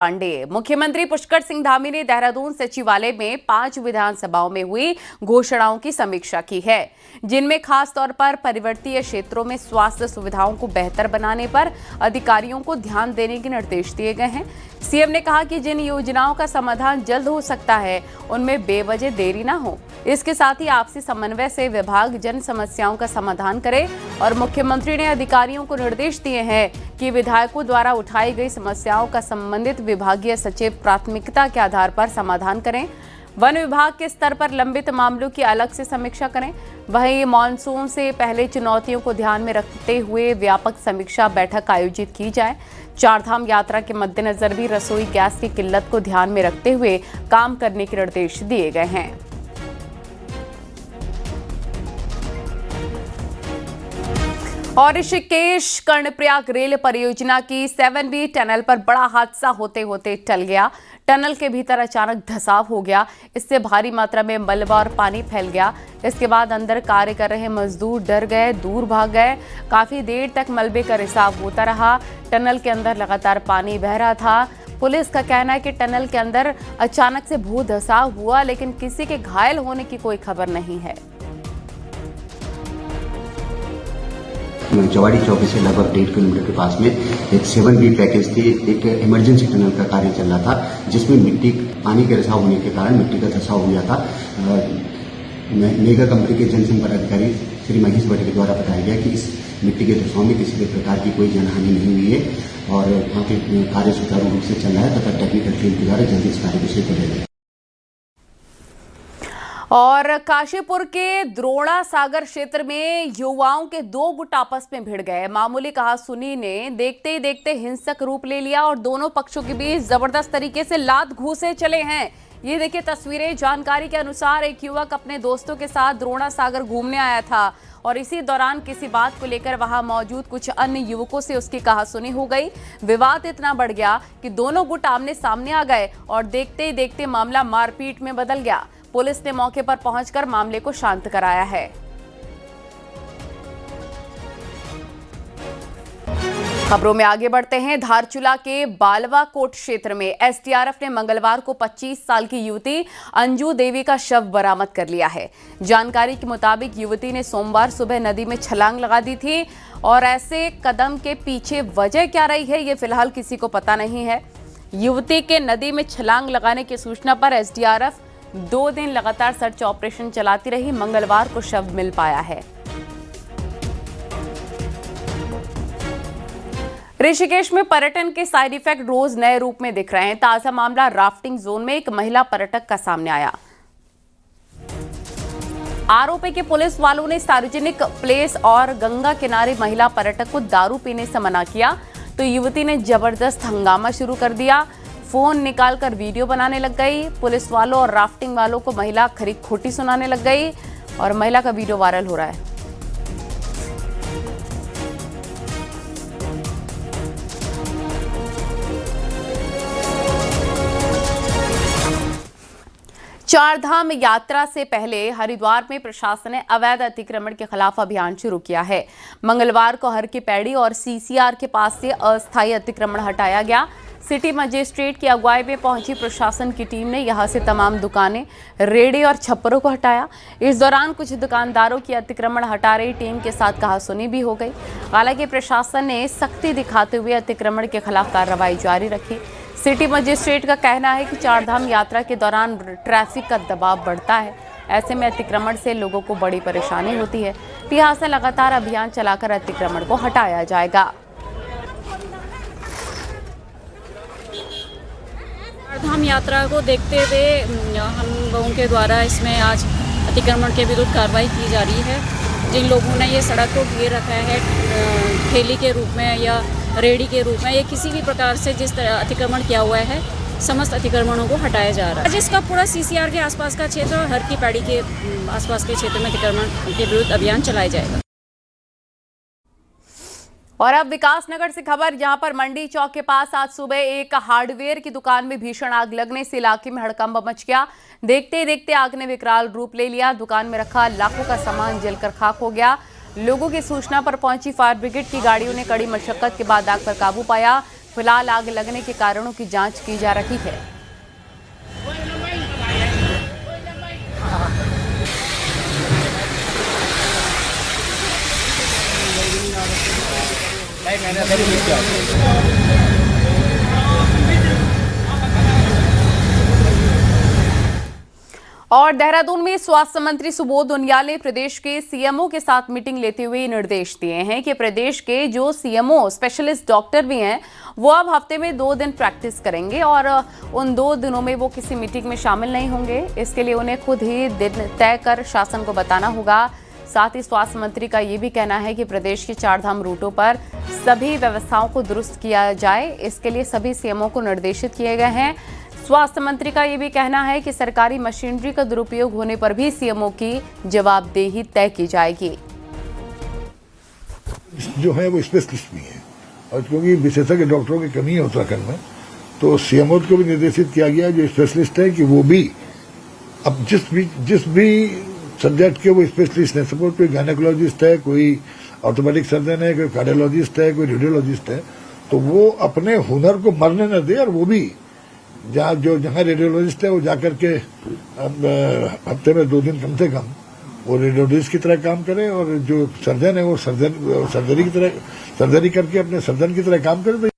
पांडे। मुख्यमंत्री पुष्कर सिंह धामी ने देहरादून सचिवालय में 5 विधानसभाओं में हुई घोषणाओं की समीक्षा की है, जिनमें खास तौर पर पर्वतीय क्षेत्रों में स्वास्थ्य सुविधाओं को बेहतर बनाने पर अधिकारियों को ध्यान देने के निर्देश दिए गए हैं। सीएम ने कहा कि जिन योजनाओं का समाधान जल्द हो सकता है, उनमें बेवजह देरी न हो। इसके साथ ही आपसी समन्वय से विभाग जन समस्याओं का समाधान करे और मुख्यमंत्री ने अधिकारियों को निर्देश दिए हैं कि विधायकों द्वारा उठाई गई समस्याओं का संबंधित विभागीय सचिव प्राथमिकता के आधार पर समाधान करें। वन विभाग के स्तर पर लंबित मामलों की अलग से समीक्षा करें। वहीं मॉनसून से पहले चुनौतियों को ध्यान में रखते हुए व्यापक समीक्षा बैठक आयोजित की जाए। चारधाम यात्रा के मद्देनजर भी रसोई गैस की किल्लत को ध्यान में रखते हुए काम करने के निर्देश दिए गए हैं। और ऋषिकेश कर्णप्रयाग रेल परियोजना की 7B टनल पर बड़ा हादसा होते होते टल गया। टनल के भीतर अचानक धंसाव हो गया। इससे भारी मात्रा में मलबा और पानी फैल गया। इसके बाद अंदर कार्य कर रहे मजदूर डर गए, दूर भाग गए। काफी देर तक मलबे का रिसाव होता रहा। टनल के अंदर लगातार पानी बह रहा था। पुलिस का कहना है कि टनल के अंदर अचानक से भू धंसाव हुआ, लेकिन किसी के घायल होने की कोई खबर नहीं है। चौवाड़ी चौकी से लगभग 1.5 किलोमीटर के पास में एक 7B पैकेज थी। एक इमरजेंसी टनल का कार्य चल रहा था, जिसमें मिट्टी पानी के रिसाव होने के कारण मिट्टी का धंसाव हुआ था। मेगा कंपनी के जनसंपर्क अधिकारी श्री महेश भट्ट के द्वारा बताया गया कि इस मिट्टी के धंसाव में किसी भी प्रकार की कोई जनहानि नहीं हुई है और यहाँ पे कार्य सुचारू रूप से चल रहा है तथा टेक्निकल टीम के द्वारा जल्दी इस कार्य को शेष किया जाए। और काशीपुर के द्रोणा सागर क्षेत्र में युवाओं के 2 गुट आपस में भिड़ गए। मामूली कहासुनी ने देखते ही देखते हिंसक रूप ले लिया और दोनों पक्षों के बीच जबरदस्त तरीके से लात घूंसे चले हैं। ये देखिए तस्वीरें। जानकारी के अनुसार एक युवक अपने दोस्तों के साथ द्रोणा सागर घूमने आया था और इसी दौरान किसी बात को लेकर वहां मौजूद कुछ अन्य युवकों से उसकी कहासुनी हो गई। विवाद इतना बढ़ गया कि दोनों गुट आमने सामने आ गए और देखते ही देखते मामला मारपीट में बदल गया। पुलिस ने मौके पर पहुंचकर मामले को शांत कराया है। खबरों में आगे बढ़ते हैं। धारचूला के बालवा कोट क्षेत्र में एसडीआरएफ ने मंगलवार को 25 साल की युवती अंजू देवी का शव बरामद कर लिया है। जानकारी के मुताबिक युवती ने सोमवार सुबह नदी में छलांग लगा दी थी और ऐसे कदम के पीछे वजह क्या रही है, ये फिलहाल किसी को पता नहीं है। युवती के नदी में छलांग लगाने की सूचना पर एसडीआरएफ 2 दिन लगातार सर्च ऑपरेशन चलाती रही। मंगलवार को शव मिल पाया है। ऋषिकेश में पर्यटन के साइड इफेक्ट रोज नए रूप में दिख रहे हैं। ताजा मामला राफ्टिंग जोन में एक महिला पर्यटक का सामने आया। आरोपी के पुलिस वालों ने सार्वजनिक प्लेस और गंगा किनारे महिला पर्यटक को दारू पीने से मना किया तो युवती ने जबरदस्त हंगामा शुरू कर दिया। फोन निकालकर वीडियो बनाने लग गई। पुलिस वालों और राफ्टिंग वालों को महिला खरी खोटी सुनाने लग गई और महिला का वीडियो वायरल हो रहा है। चारधाम यात्रा से पहले हरिद्वार में प्रशासन ने अवैध अतिक्रमण के खिलाफ अभियान शुरू किया है। मंगलवार को हर की पैड़ी और सीसीआर के पास से अस्थायी अतिक्रमण हटाया गया। सिटी मजिस्ट्रेट की अगुवाई में पहुंची प्रशासन की टीम ने यहां से तमाम दुकानें, रेड़े और छप्परों को हटाया। इस दौरान कुछ दुकानदारों की अतिक्रमण हटा रही टीम के साथ कहासुनी भी हो गई। हालांकि प्रशासन ने सख्ती दिखाते हुए अतिक्रमण के खिलाफ कार्रवाई जारी रखी। सिटी मजिस्ट्रेट का कहना है कि चारधाम यात्रा के दौरान ट्रैफिक का दबाव बढ़ता है। ऐसे में अतिक्रमण से लोगों को बड़ी परेशानी होती है। लिहाजा लगातार अभियान चलाकर अतिक्रमण को हटाया जाएगा। चारधाम यात्रा को देखते हुए हम लोगों के द्वारा इसमें आज अतिक्रमण के विरुद्ध कार्रवाई की जा रही है। जिन लोगों ने ये सड़क को घेर रखा है ठेली के रूप में या रेडी के रूप में, या किसी भी प्रकार से जिस तरह अतिक्रमण किया हुआ है, समस्त अतिक्रमणों को हटाया जा रहा है। जिसका पूरा सीसीआर के आसपास का क्षेत्र और हर की पैड़ी के आसपास के क्षेत्र में अतिक्रमण के विरुद्ध अभियान चलाया जाएगा। और अब विकासनगर से खबर, जहां पर मंडी चौक के पास आज सुबह एक हार्डवेयर की दुकान में भीषण आग लगने से इलाके में हड़कंप मच गया। देखते ही देखते आग ने विकराल रूप ले लिया। दुकान में रखा लाखों का सामान जलकर खाक हो गया। लोगों की सूचना पर पहुंची फायर ब्रिगेड की गाड़ियों ने कड़ी मशक्कत के बाद आग पर काबू पाया। फिलहाल आग लगने के कारणों की जांच की जा रही है। और देहरादून में स्वास्थ्य मंत्री सुबोध उनियाल ने प्रदेश के सीएमओ के साथ मीटिंग लेते हुए निर्देश दिए हैं कि प्रदेश के जो सीएमओ स्पेशलिस्ट डॉक्टर भी हैं वो अब हफ्ते में 2 दिन प्रैक्टिस करेंगे और उन 2 दिनों में वो किसी मीटिंग में शामिल नहीं होंगे। इसके लिए उन्हें खुद ही दिन तय कर शासन को बताना होगा। साथ ही स्वास्थ्य मंत्री का ये भी कहना है कि प्रदेश के 4 धाम रूटों पर सभी व्यवस्थाओं को दुरुस्त किया जाए। इसके लिए सभी सीएमओ को निर्देशित किए गए हैं। स्वास्थ्य मंत्री का ये भी कहना है कि सरकारी मशीनरी का दुरुपयोग होने पर भी सीएमओ की जवाबदेही तय की जाएगी। जो है वो स्पेशलिस्ट भी है और क्योंकि विशेषज्ञ डॉक्टरों की कमी है उत्तराखंड में, तो सीएमओ को भी निर्देशित किया गया जो स्पेशलिस्ट है कि वो भी अब जिस भी सब्जेक्ट के वो स्पेशलिस्ट है, सपोज कोई गायनेकोलॉजिस्ट है, कोई ऑर्थोपेडिक सर्जन है, कोई कार्डियोलॉजिस्ट है, कोई रेडियोलॉजिस्ट है, तो वो अपने हुनर को मरने न दे और वो भी जहाँ रेडियोलॉजिस्ट है वो जाकर के हफ्ते में 2 दिन कम से कम वो रेडियोलॉजिस्ट की तरह काम करे और जो सर्जन है वो सर्जरी करके अपने सर्जन की तरह काम करे।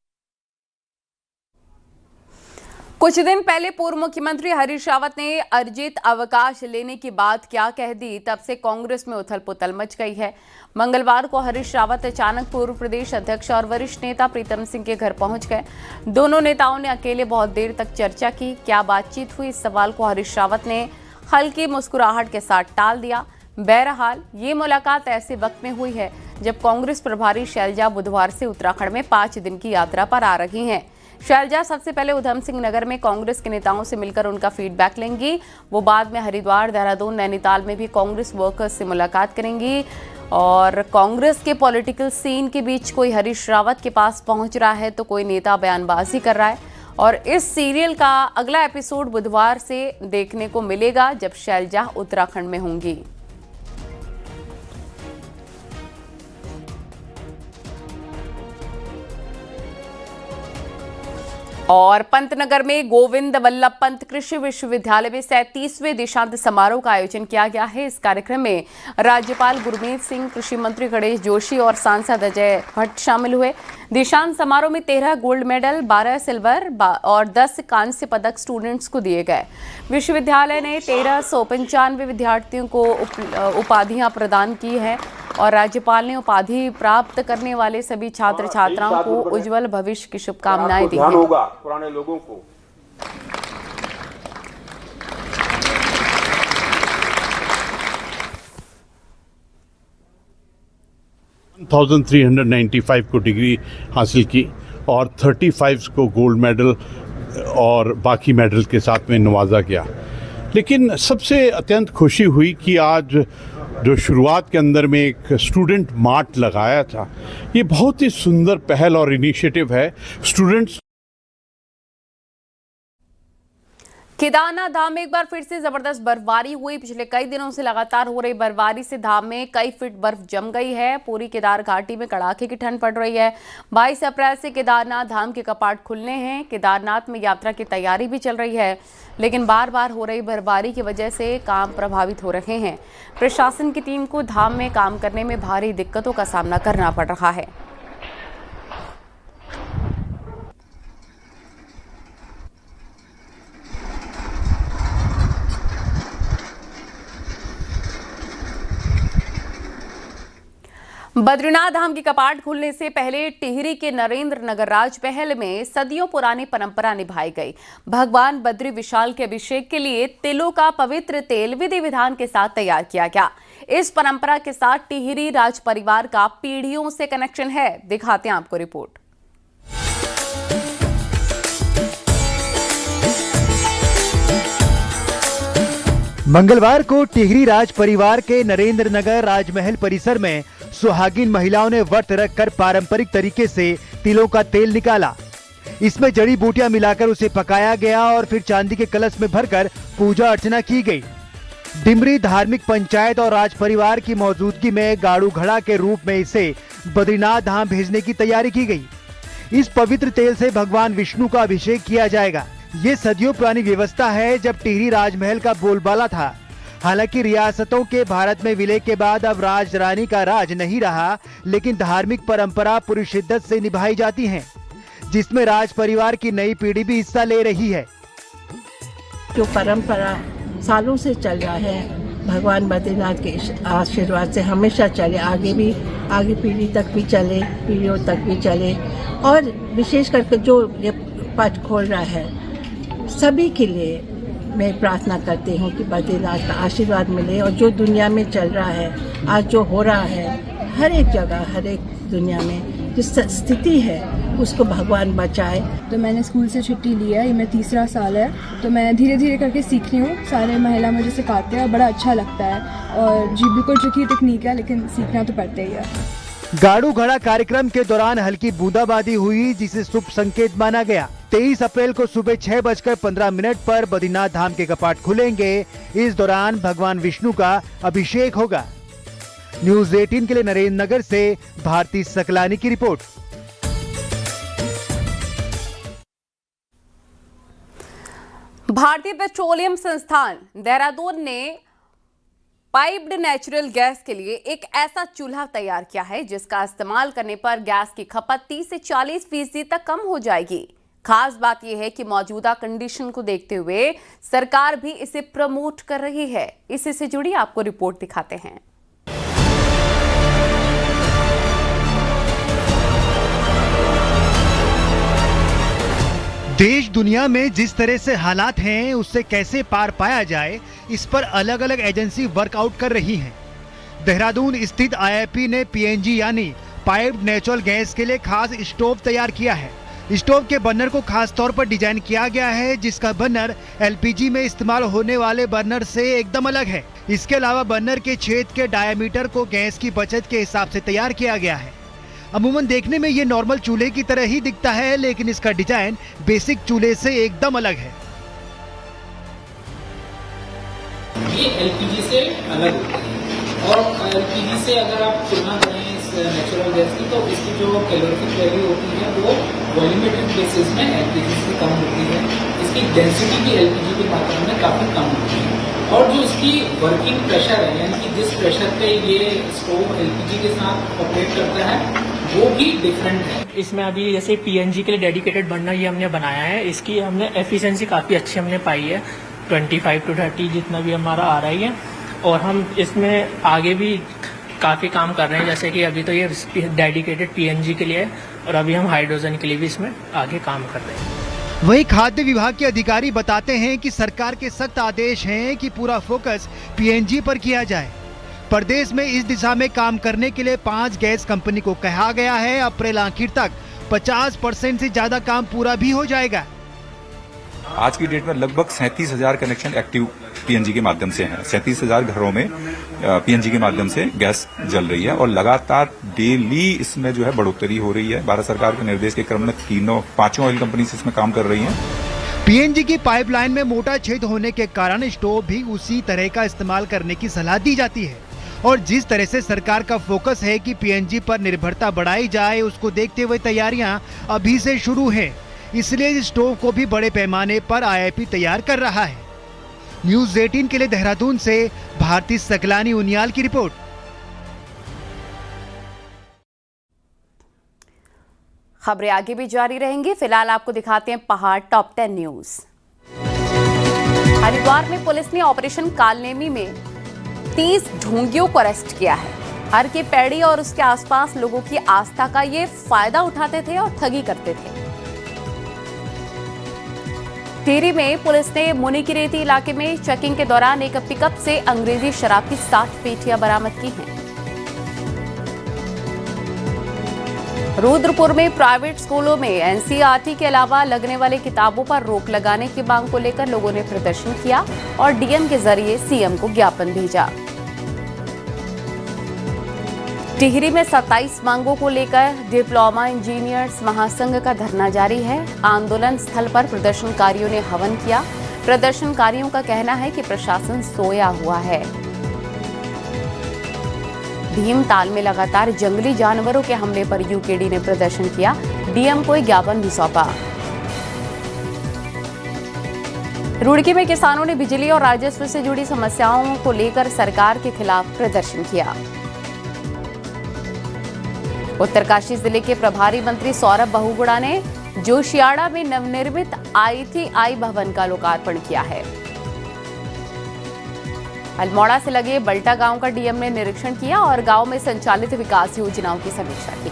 कुछ दिन पहले पूर्व मुख्यमंत्री हरीश रावत ने अर्जित अवकाश लेने की बात क्या कह दी, तब से कांग्रेस में उथल पुथल मच गई है। मंगलवार को हरीश रावत अचानक पूर्व प्रदेश अध्यक्ष और वरिष्ठ नेता प्रीतम सिंह के घर पहुंच गए। दोनों नेताओं ने अकेले बहुत देर तक चर्चा की। क्या बातचीत हुई, इस सवाल को हरीश रावत ने हल्की मुस्कुराहट के साथ टाल दिया। बहरहाल ये मुलाकात ऐसे वक्त में हुई है जब कांग्रेस प्रभारी शैलजा बुधवार से उत्तराखंड में 5 दिन की यात्रा पर आ रही हैं। शैलजा सबसे पहले उधम सिंह नगर में कांग्रेस के नेताओं से मिलकर उनका फीडबैक लेंगी। वो बाद में हरिद्वार, देहरादून, नैनीताल में भी कांग्रेस वर्कर्स से मुलाकात करेंगी। और कांग्रेस के पॉलिटिकल सीन के बीच कोई हरीश रावत के पास पहुंच रहा है तो कोई नेता बयानबाजी कर रहा है। और इस सीरियल का अगला एपिसोड बुधवार से देखने को मिलेगा जब शैलजा उत्तराखंड में होंगी। और पंतनगर में गोविंद वल्लभ पंत कृषि विश्वविद्यालय में 37वें दीक्षांत समारोह का आयोजन किया गया है। इस कार्यक्रम में राज्यपाल गुरमीत सिंह, कृषि मंत्री गणेश जोशी और सांसद अजय भट्ट शामिल हुए। दीक्षांत समारोह में 13 गोल्ड मेडल, 12 सिल्वर और 10 कांस्य पदक स्टूडेंट्स को दिए गए। विश्वविद्यालय ने 1395 विद्यार्थियों को उपाधियां प्रदान की हैं और राज्यपाल ने उपाधि प्राप्त करने वाले सभी छात्र छात्राओं को उज्जवल भविष्य की शुभकामनाएं दी हैं। होगा पुराने लोगों को 1395 को डिग्री हासिल की और 35 को गोल्ड मेडल और बाकी मेडल के साथ में नवाजा गया। लेकिन सबसे अत्यंत खुशी हुई कि आज जो शुरुआत के अंदर में एक स्टूडेंट मार्ट लगाया था, ये बहुत ही सुंदर पहल और इनिशिएटिव है। स्टूडेंट्स केदारनाथ धाम में एक बार फिर से जबरदस्त बर्फबारी हुई। पिछले कई दिनों से लगातार हो रही बर्फबारी से धाम में कई फीट बर्फ जम गई है। पूरी केदार घाटी में कड़ाके की ठंड पड़ रही है। 22 अप्रैल से केदारनाथ धाम के कपाट खुलने हैं। केदारनाथ में यात्रा की तैयारी भी चल रही है, लेकिन बार बार हो रही बर्फबारी की वजह से काम प्रभावित हो रहे हैं। प्रशासन की टीम को धाम में काम करने में भारी दिक्कतों का सामना करना पड़ रहा है। बद्रीनाथ धाम के कपाट खुलने से पहले टिहरी के नरेंद्र नगर राजमहल में सदियों पुरानी परंपरा निभाई गई। भगवान बद्री विशाल के अभिषेक के लिए तिलों का पवित्र तेल विधि विधान के साथ तैयार किया गया। इस परंपरा के साथ टिहरी राज परिवार का पीढ़ियों से कनेक्शन है। दिखाते हैं आपको रिपोर्ट। मंगलवार को टिहरी राज परिवार के नरेंद्र नगर राजमहल परिसर में सुहागिन महिलाओं ने व्रत रखकर पारंपरिक तरीके से तिलों का तेल निकाला। इसमें जड़ी बूटियां मिलाकर उसे पकाया गया और फिर चांदी के कलश में भरकर पूजा अर्चना की गई। डिमरी धार्मिक पंचायत और राज परिवार की मौजूदगी में गाड़ू घड़ा के रूप में इसे बद्रीनाथ धाम भेजने की तैयारी की गई। इस पवित्र तेल से भगवान विष्णु का अभिषेक किया जाएगा। ये सदियों पुरानी व्यवस्था है, जब टिहरी राजमहल का बोलबाला था। हालांकि रियासतों के भारत में विलय के बाद अब राज रानी का राज नहीं रहा, लेकिन धार्मिक परंपरा पूरी शिद्दत से निभाई जाती है, जिसमें राज परिवार की नई पीढ़ी भी हिस्सा ले रही है। जो परंपरा सालों से चल रहा है, भगवान बद्रीनाथ के आशीर्वाद से हमेशा चले, आगे पीढ़ी तक भी चले, पीढ़ियों तक भी चले। और विशेष करके जो ये पट खोल रहा है, सभी के लिए मैं प्रार्थना करती हूँ कि बद्रीनाथ का आशीर्वाद मिले। और जो दुनिया में चल रहा है, आज जो हो रहा है, हर एक जगह, हर एक दुनिया में जिस स्थिति है, उसको भगवान बचाए। तो मैंने स्कूल से छुट्टी ली है, ये मेरा तीसरा साल है, तो मैं धीरे धीरे करके सीख रही हूँ। सारे महिला मुझे सिखाते हैं और बड़ा अच्छा लगता है। और जी बिल्कुल ट्रिकी टेक्निक है, लेकिन सीखना तो पड़ता ही है। गाड़ू घड़ा कार्यक्रम के दौरान हल्की बूंदाबांदी हुई, जिसे शुभ संकेत माना गया। 23 अप्रैल को सुबह 6:15 पर बद्रीनाथ धाम के कपाट खुलेंगे। इस दौरान भगवान विष्णु का अभिषेक होगा। न्यूज़ 18 के लिए नरेंद्र नगर से भारती सकलानी की रिपोर्ट। भारतीय पेट्रोलियम संस्थान देहरादून ने पाइप्ड नेचुरल गैस के लिए एक ऐसा चूल्हा तैयार किया है, जिसका इस्तेमाल करने पर गैस की खपत 30 से 40% तक कम हो जाएगी। खास बात यह है कि मौजूदा कंडीशन को देखते हुए सरकार भी इसे प्रमोट कर रही है। इसी से जुड़ी आपको रिपोर्ट दिखाते हैं। देश दुनिया में जिस तरह से हालात हैं, उससे कैसे पार पाया जाए, इस पर अलग अलग एजेंसी वर्कआउट कर रही हैं। देहरादून स्थित आईआईपी ने पीएनजी यानी पाइप्ड नेचुरल गैस के लिए खास स्टोव तैयार किया है। स्टोव के बर्नर को खास तौर पर डिजाइन किया गया है, जिसका बर्नर एलपीजी में इस्तेमाल होने वाले बर्नर से एकदम अलग है। इसके अलावा बर्नर के छेद के डायमीटर को गैस की बचत के हिसाब से तैयार किया गया है। अमूमन देखने में ये नॉर्मल चूल्हे की तरह ही दिखता है, लेकिन इसका डिजाइन बेसिक चूल्हे से एकदम अलग है। ये एलपीजी से अलग होता है, और एलपीजी से अगर आप तुलना करें इस नेचुरल गैस की, तो इसकी जो कैलोरीफिक वैल्यू होती है वो वॉल्यूमेट्रिक बेसिस में एलपीजी से कम होती है। इसकी डेंसिटी भी एलपीजी की मात्रा में काफी कम होती है। और जो इसकी वर्किंग प्रेशर है, यानी कि जिस प्रेशर पे ये स्टोव एलपीजी के साथ ऑपरेट करता है, वो भी डिफरेंट है। इसमें अभी जैसे पीएनजी के लिए डेडिकेटेड बर्नर ये हमने बनाया है। इसकी हमने एफिशिएंसी काफ़ी अच्छी हमने पाई है, 25 to 30 जितना भी हमारा आ रही है। और हम इसमें आगे भी काफ़ी काम कर रहे हैं, जैसे कि अभी तो ये डेडिकेटेड पीएनजी के लिए है, और अभी हम हाइड्रोजन के लिए भी इसमें आगे काम कर रहे हैं। वहीं खाद्य विभाग के अधिकारी बताते हैं कि सरकार के सख्त आदेश हैं कि पूरा फोकस पीएनजी पर किया जाए। प्रदेश में इस दिशा में काम करने के लिए 5 गैस कंपनी को कहा गया है। अप्रैल आखिर तक 50% से ज्यादा काम पूरा भी हो जाएगा। आज की डेट में लगभग 37,000 कनेक्शन एक्टिव पीएनजी के माध्यम से हैं। 37,000 घरों में पीएनजी के माध्यम से गैस जल रही है, और लगातार डेली इसमें जो है बढ़ोतरी हो रही है। भारत सरकार के निर्देश के क्रम में 5 ऑयल कंपनी इसमें काम कर रही हैं। पीएनजी की पाइपलाइन में मोटा छेद होने के कारण स्टोव भी उसी तरह का इस्तेमाल करने की सलाह दी जाती है। और जिस तरह से सरकार का फोकस है कि पीएनजी पर निर्भरता बढ़ाई जाए, उसको देखते हुए तैयारियां अभी से शुरू हैं। इसलिए इस स्टोव को भी बड़े पैमाने पर आईआईपी तैयार कर रहा है। न्यूज़ 18 के लिए देहरादून से भारती सकलानी उनियाल की रिपोर्ट। खबरें आगे भी जारी रहेंगी। फिलहाल आपको दिखाते हैं पहाड़ टॉप 10 न्यूज। हरिद्वार में पुलिस ने ऑपरेशन कालनेमी में 30 ढोंगियों को अरेस्ट किया है। हर की पैड़ी और उसके आसपास लोगों की आस्था का ये फायदा उठाते थे और ठगी करते थे। टिहरी में पुलिस ने मुनिकीरेती इलाके में चेकिंग के दौरान एक पिकअप से अंग्रेजी शराब की 60 पेटियां बरामद की हैं। रुद्रपुर में प्राइवेट स्कूलों में एनसीईआरटी के अलावा लगने वाले किताबों पर रोक लगाने की मांग को लेकर लोगों ने प्रदर्शन किया और डीएम के जरिए सीएम को ज्ञापन भेजा। टिहरी में 27 मांगों को लेकर डिप्लोमा इंजीनियर्स महासंघ का धरना जारी है। आंदोलन स्थल पर प्रदर्शनकारियों ने हवन किया। प्रदर्शनकारियों का कहना है कि प्रशासन सोया हुआ है। भीमताल में लगातार जंगली जानवरों के हमले पर यूकेडी ने प्रदर्शन किया। डीएम को ज्ञापन भी सौंपा। रुड़की में किसानों ने बिजली और राजस्व से जुड़ी समस्याओं को लेकर सरकार के खिलाफ प्रदर्शन किया। उत्तरकाशी जिले के प्रभारी मंत्री सौरभ बहुगुणा ने जोशियाड़ा में नवनिर्मित ITI भवन का लोकार्पण किया है। अल्मोड़ा से लगे बल्टा गांव का डीएम ने निरीक्षण किया और गांव में संचालित विकास योजनाओं की समीक्षा की।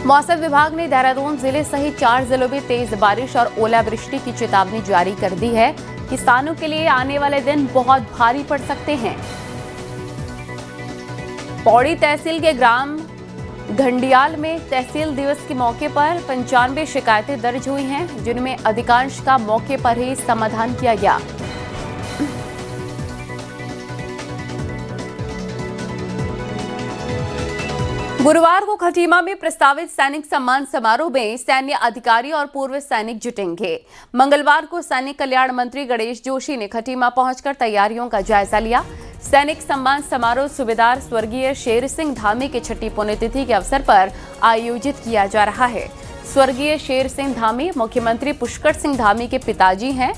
मौसम विभाग ने देहरादून जिले सहित 4 जिलों में तेज बारिश और ओलावृष्टि की चेतावनी जारी कर दी है। किसानों के लिए आने वाले दिन बहुत भारी पड़ सकते हैं। पौड़ी तहसील के ग्राम घंडियाल में तहसील दिवस के मौके पर 95 शिकायतें दर्ज हुई हैं, जिनमें अधिकांश का मौके पर ही समाधान किया गया। गुरुवार को खटीमा में प्रस्तावित सैनिक सम्मान समारोह में सैन्य अधिकारी और पूर्व सैनिक जुटेंगे। मंगलवार को सैनिक कल्याण मंत्री गणेश जोशी ने खटीमा पहुंचकर तैयारियों का जायजा लिया। सैनिक सम्मान समारोह सूबेदार स्वर्गीय शेर सिंह धामी की 6ठी पुण्यतिथि के अवसर पर आयोजित किया जा रहा है। स्वर्गीय शेर सिंह धामी मुख्यमंत्री पुष्कर सिंह धामी के पिताजी हैं।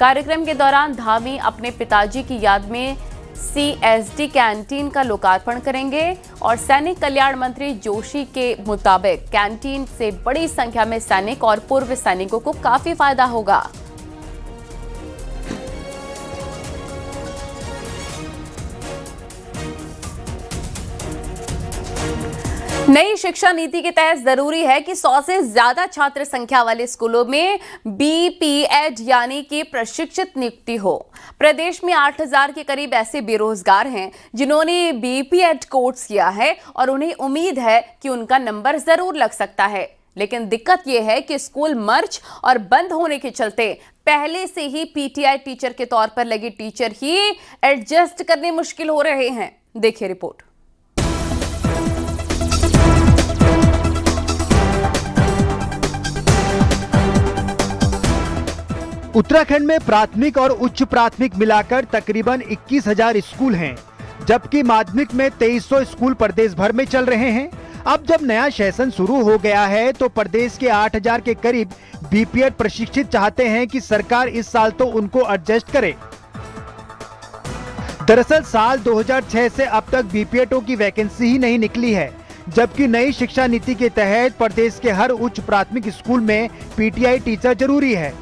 कार्यक्रम के दौरान धामी अपने पिताजी की याद में CSD कैंटीन का लोकार्पण करेंगे और सैनिक कल्याण मंत्री जोशी के मुताबिक कैंटीन से बड़ी संख्या में सैनिक और पूर्व सैनिकों को काफी फायदा होगा। नई शिक्षा नीति के तहत जरूरी है कि 100 से ज्यादा छात्र संख्या वाले स्कूलों में BPEd यानी कि प्रशिक्षित नियुक्ति हो। प्रदेश में 8000 के करीब ऐसे बेरोजगार हैं जिन्होंने BPEd कोर्स किया है और उन्हें उम्मीद है कि उनका नंबर जरूर लग सकता है। लेकिन दिक्कत यह है कि स्कूल मर्ज और बंद होने के चलते पहले से ही PTI टीचर के तौर पर लगे टीचर ही एडजस्ट करने मुश्किल हो रहे हैं। देखिए रिपोर्ट। उत्तराखंड में प्राथमिक और उच्च प्राथमिक मिलाकर तकरीबन 21,000 स्कूल हैं, जबकि माध्यमिक में 2300 स्कूल प्रदेश भर में चल रहे हैं। अब जब नया सेशन शुरू हो गया है तो प्रदेश के 8000 के करीब BPEd प्रशिक्षित चाहते हैं कि सरकार इस साल तो उनको एडजस्ट करे। दरअसल साल 2006 से अब तक BPEdों की वैकेंसी ही नहीं निकली है, जबकि नई शिक्षा नीति के तहत प्रदेश के हर उच्च प्राथमिक स्कूल में PTI टीचर जरूरी है।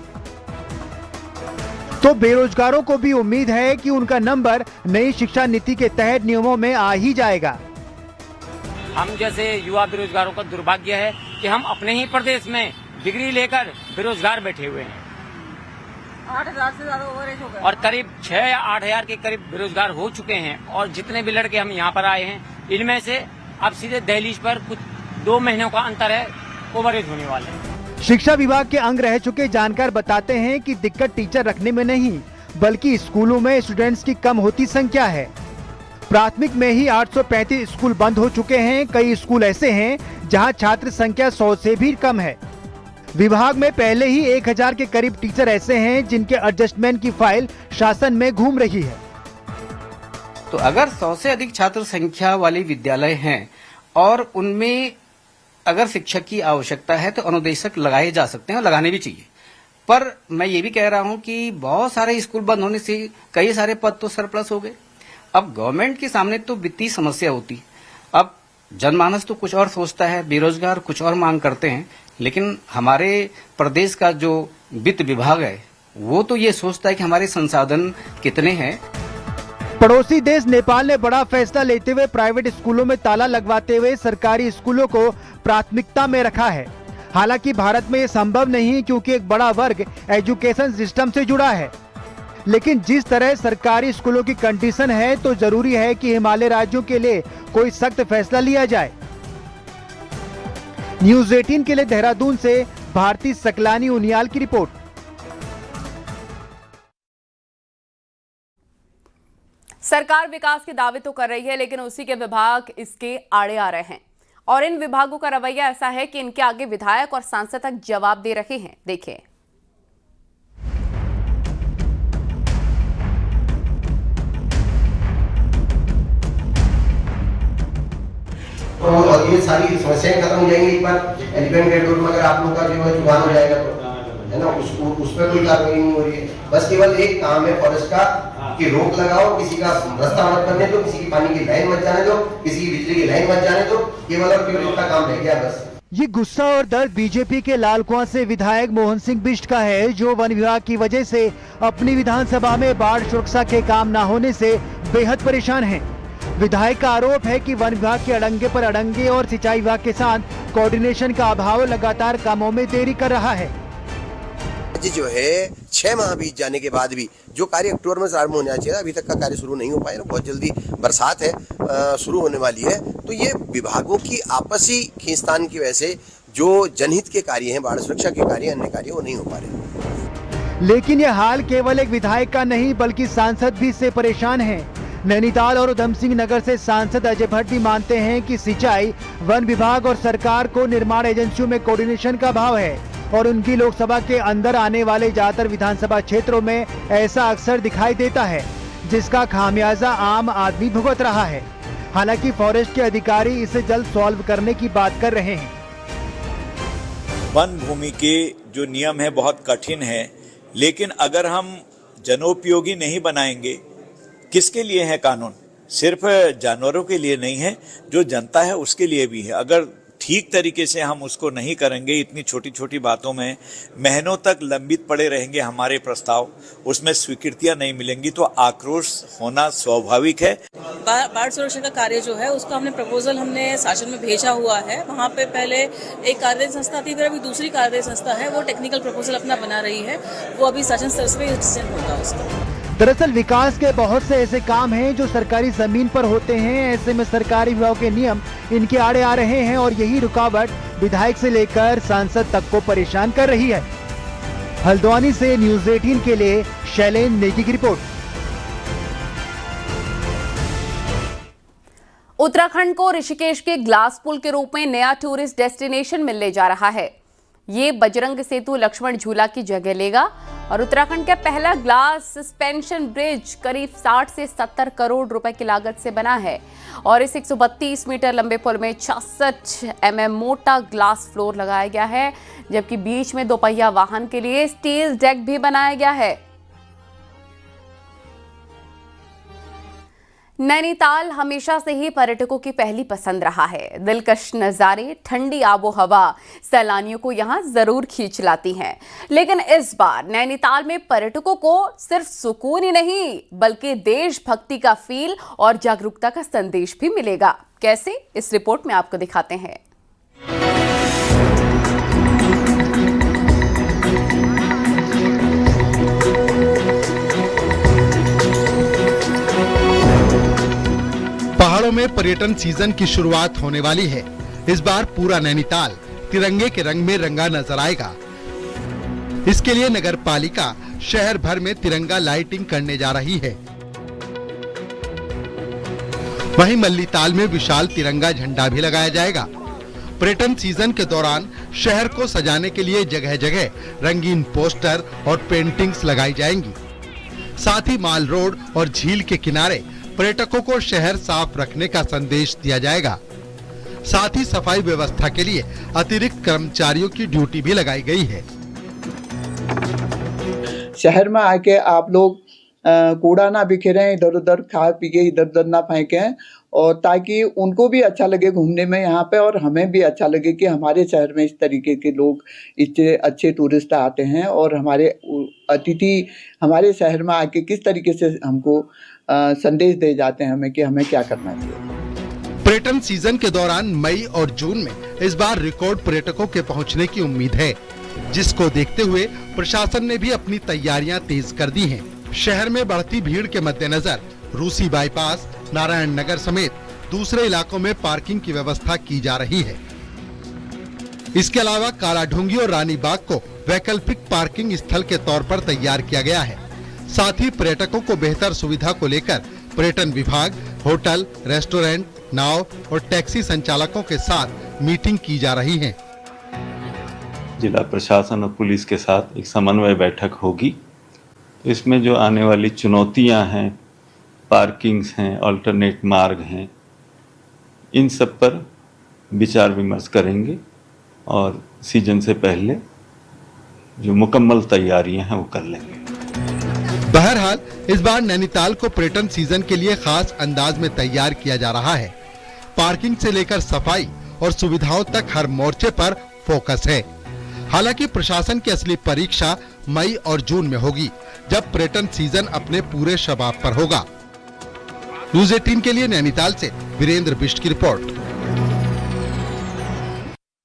तो बेरोजगारों को भी उम्मीद है कि उनका नंबर नई शिक्षा नीति के तहत नियमों में आ ही जाएगा। हम जैसे युवा बेरोजगारों का दुर्भाग्य है कि हम अपने ही प्रदेश में डिग्री लेकर बेरोजगार बैठे हुए हैं। 8000 से ज्यादा ओवरेज हो गए और करीब 6 या 8000 के करीब बेरोजगार हो चुके हैं। और जितने भी लड़के हम यहाँ पर आए हैं, इनमें से अब सीधे दहलीज पर कुछ 2 महीनों का अंतर है, ओवरेज होने वाले हैं। शिक्षा विभाग के अंग रह चुके जानकार बताते हैं कि दिक्कत टीचर रखने में नहीं, बल्कि स्कूलों में स्टूडेंट्स की कम होती संख्या है। प्राथमिक में ही 835 स्कूल बंद हो चुके हैं। कई स्कूल ऐसे हैं जहां छात्र संख्या 100 से भी कम है। विभाग में पहले ही 1000 के करीब टीचर ऐसे हैं जिनके एडजस्टमेंट की फाइल शासन में घूम रही है। तो अगर 100 से अधिक छात्र संख्या वाले विद्यालय हैं और उनमें अगर शिक्षक की आवश्यकता है तो अनुदेशक लगाए जा सकते हैं और लगाने भी चाहिए। पर मैं ये भी कह रहा हूं कि बहुत सारे स्कूल बंद होने से कई सारे पद तो सरप्लस हो गए। अब गवर्नमेंट के सामने तो वित्तीय समस्या होती। अब जनमानस तो कुछ और सोचता है, बेरोजगार कुछ और मांग करते हैं, लेकिन हमारे प्रदेश का जो वित्त विभाग है वो तो ये सोचता है कि हमारे संसाधन कितने हैं। पड़ोसी देश नेपाल ने बड़ा फैसला लेते हुए प्राइवेट स्कूलों में ताला लगवाते हुए सरकारी स्कूलों को प्राथमिकता में रखा है। हालांकि भारत में ये संभव नहीं क्योंकि एक बड़ा वर्ग एजुकेशन सिस्टम से जुड़ा है। लेकिन जिस तरह सरकारी स्कूलों की कंडीशन है तो जरूरी है कि हिमालय राज्यों के लिए कोई सख्त फैसला लिया जाए। न्यूज़ 18 के लिए देहरादून से भारती सकलानी उनियाल की रिपोर्ट। सरकार विकास के दावे तो कर रही है, लेकिन उसी के विभाग इसके आड़े आ रहे हैं और इन विभागों का रवैया ऐसा है कि इनके आगे विधायक और सांसद तक जवाब दे रहे हैं। देखिए। तो ये सारी समस्याएं खत्म हो जाएंगी एक बार एलिफेंट गेट रोड में अगर आप लोग का जो है चुनाव हो जाएगा तो, है ना, उस पर कोई कार्रवाई नहीं हो रही है। बस केवल एक काम है फॉरेस्ट का कि रोक लगाओ, किसी का रास्ता मत करने दो, किसी की पानी की लाइन मत जाने दो, किसी की बिजली की लाइन मत जाने दो, केवल और केवल इतना काम रह गया बस। ये गुस्सा और दर्द बीजेपी के लालकुआं से विधायक मोहन सिंह बिष्ट का है, जो वन विभाग की वजह से अपनी विधानसभा में बाढ़ सुरक्षा के काम न होने से बेहद परेशान हैं। विधायक का आरोप है कि वन विभाग के अड़ंगे पर अड़ंगे और सिंचाई विभाग के साथ कोऑर्डिनेशन का अभाव लगातार कामों में देरी कर रहा है। जो है 6 माह बीत जाने के बाद भी जो कार्य अक्टूबर में प्रारंभ होना चाहिए अभी तक का कार्य शुरू नहीं हो पाया। बहुत जल्दी बरसात है, शुरू होने वाली है। तो ये विभागों की आपसी खींचतान की वजह से जो जनहित के कार्य हैं, बाढ़ सुरक्षा के कार्य, अन्य कार्य वो नहीं हो पा रहे। लेकिन यह हाल केवल एक विधायक का नहीं बल्कि सांसद भी इससे परेशान हैं। नैनीताल और उधम सिंह नगर से सांसद अजय भट्ट भी मानते हैं कि सिंचाई, वन विभाग और सरकार को निर्माण एजेंसियों में कोऑर्डिनेशन का अभाव है और उनकी लोकसभा के अंदर आने वाले ज्यादातर विधानसभा क्षेत्रों में ऐसा अक्सर दिखाई देता है, जिसका खामियाजा आम आदमी भुगत रहा है। हालांकि फॉरेस्ट के अधिकारी इसे जल्द सॉल्व करने की बात कर रहे हैं। वन भूमि के जो नियम है बहुत कठिन है, लेकिन अगर हम जनोपयोगी नहीं बनाएंगे, किसके लिए है कानून? सिर्फ जानवरों के लिए नहीं है, जो जनता है उसके लिए भी है। अगर ठीक तरीके से हम उसको नहीं करेंगे, इतनी छोटी छोटी बातों में महीनों तक लंबित पड़े रहेंगे हमारे प्रस्ताव, उसमें स्वीकृतियां नहीं मिलेंगी तो आक्रोश होना स्वाभाविक है। बाढ़ सुरक्षा का कार्य जो है उसका हमने शासन में भेजा हुआ है। वहाँ पे पहले एक कार्यदायी संस्था थी, फिर अभी दूसरी कार्यदायी संस्था है, वो टेक्निकल प्रपोजल अपना बना रही है। वो अभी शासन स्तर से डिसीजन होगा उसका। दरअसल विकास के बहुत से ऐसे काम हैं जो सरकारी जमीन पर होते हैं। ऐसे में सरकारी विभाग के नियम इनके आड़े आ रहे हैं और यही रुकावट विधायक से लेकर सांसद तक को परेशान कर रही है। हल्द्वानी से न्यूज़ 18 के लिए शैलेंद्र नेगी की रिपोर्ट। उत्तराखंड को ऋषिकेश के ग्लास पुल के रूप में नया टूरिस्ट डेस्टिनेशन मिलने जा रहा है। ये बजरंग सेतु लक्ष्मण झूला की जगह लेगा और उत्तराखंड का पहला ग्लास सस्पेंशन ब्रिज करीब 60 से 70 करोड़ रुपए की लागत से बना है और इस 132 मीटर लंबे पुल में 66 mm मोटा ग्लास फ्लोर लगाया गया है, जबकि बीच में दोपहिया वाहन के लिए स्टील डेक भी बनाया गया है। नैनीताल हमेशा से ही पर्यटकों की पहली पसंद रहा है। दिलकश नज़ारे, ठंडी आबो हवा सैलानियों को यहां जरूर खींच लाती हैं। लेकिन इस बार नैनीताल में पर्यटकों को सिर्फ सुकून ही नहीं बल्कि देशभक्ति का फील और जागरूकता का संदेश भी मिलेगा। कैसे, इस रिपोर्ट में आपको दिखाते हैं। पहाड़ों में पर्यटन सीजन की शुरुआत होने वाली है। इस बार पूरा नैनीताल तिरंगे के रंग में रंगा नजर आएगा। इसके लिए नगर पालिका शहर भर में तिरंगा लाइटिंग करने जा रही है। वहीं मल्लीताल में विशाल तिरंगा झंडा भी लगाया जाएगा। पर्यटन सीजन के दौरान शहर को सजाने के लिए जगह जगह रंगीन पोस्टर और पेंटिंग्स लगाई जाएंगी। साथ ही माल रोड और झील के किनारे पर्यटकों को शहर साफ रखने का संदेश दिया जाएगा। साथ ही सफाई व्यवस्था के लिए अतिरिक्त कर्मचारियों की ड्यूटी भी लगाई गई है। शहर में आके आप लोग कूड़ा ना बिखेरें, इधर उधर खा पी के इधर उधर ना फेंकें, और ताकि उनको भी अच्छा लगे घूमने में यहाँ पे और हमें भी अच्छा लगे कि हमारे शहर में इस तरीके के लोग, इतने अच्छे टूरिस्ट आते हैं और हमारे अतिथि हमारे शहर में आके किस तरीके से हमको संदेश दे जाते हैं हमें कि हमें क्या करना चाहिए। पर्यटन सीजन के दौरान मई और जून में इस बार रिकॉर्ड पर्यटकों के पहुंचने की उम्मीद है, जिसको देखते हुए प्रशासन ने भी अपनी तैयारियां तेज कर दी हैं। शहर में बढ़ती भीड़ के मद्देनजर रूसी बाईपास, नारायण नगर समेत दूसरे इलाकों में पार्किंग की व्यवस्था की जा रही है। इसके अलावा कालाढूंगी और रानी बाग को वैकल्पिक पार्किंग स्थल के तौर पर तैयार किया गया है। साथ ही पर्यटकों को बेहतर सुविधा को लेकर पर्यटन विभाग, होटल, रेस्टोरेंट, नाव और टैक्सी संचालकों के साथ मीटिंग की जा रही है। जिला प्रशासन और पुलिस के साथ एक समन्वय बैठक होगी। इसमें जो आने वाली चुनौतियां हैं, पार्किंग्स हैं, अल्टरनेट मार्ग हैं, इन सब पर विचार विमर्श करेंगे और सीजन से पहले जो मुकम्मल तैयारियां हैं वो कर लेंगे। बहरहाल इस बार नैनीताल को पर्यटन सीजन के लिए खास अंदाज में तैयार किया जा रहा है। पार्किंग से लेकर सफाई और सुविधाओं तक हर मोर्चे पर फोकस है। हालांकि प्रशासन की असली परीक्षा मई और जून में होगी, जब पर्यटन सीजन अपने पूरे शबाब पर होगा। न्यूज़ 18 के लिए नैनीताल से वीरेंद्र बिष्ट की रिपोर्ट।